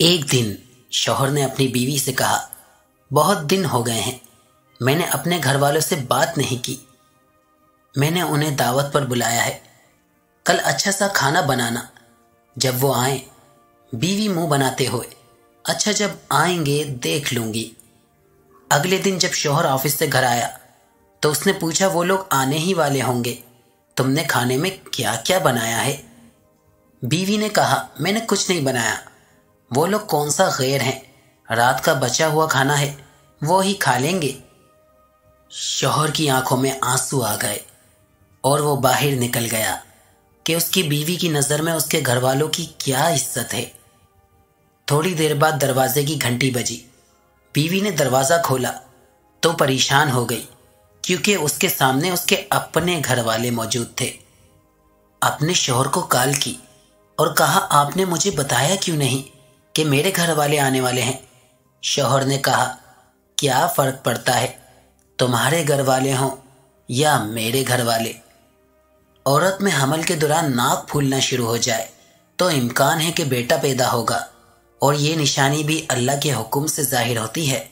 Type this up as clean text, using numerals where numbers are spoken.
ایک دن شوہر نے اپنی بیوی سے کہا، بہت دن ہو گئے ہیں میں نے اپنے گھر والوں سے بات نہیں کی۔ میں نے انہیں دعوت پر بلایا ہے، کل اچھا سا کھانا بنانا۔ جب وہ آئیں، بیوی منہ بناتے ہوئے، اچھا جب آئیں گے دیکھ لوں گی۔ اگلے دن جب شوہر آفس سے گھر آیا تو اس نے پوچھا وہ لوگ آنے ہی والے ہوں گے، تم نے کھانے میں کیا کیا بنایا ہے؟ بیوی نے کہا، میں نے کچھ نہیں بنایا، وہ لوگ کون سا غیر ہیں، رات کا بچا ہوا کھانا ہے وہ ہی کھا لیں گے۔ شوہر کی آنکھوں میں آنسو آ گئے اور وہ باہر نکل گیا کہ اس کی بیوی کی نظر میں اس کے گھر والوں کی کیا عزت ہے۔ تھوڑی دیر بعد دروازے کی گھنٹی بجی۔ بیوی نے دروازہ کھولا تو پریشان ہو گئی کیونکہ اس کے سامنے اس کے اپنے گھر والے موجود تھے۔ اپنے شوہر کو کال کی اور کہا، آپ نے مجھے بتایا کیوں نہیں کہ میرے گھر والے آنے والے ہیں؟ شوہر نے کہا، کیا فرق پڑتا ہے تمہارے گھر والے ہوں یا میرے گھر والے؟ عورت میں حمل کے دوران ناک پھولنا شروع ہو جائے تو امکان ہے کہ بیٹا پیدا ہوگا، اور یہ نشانی بھی اللہ کے حکم سے ظاہر ہوتی ہے۔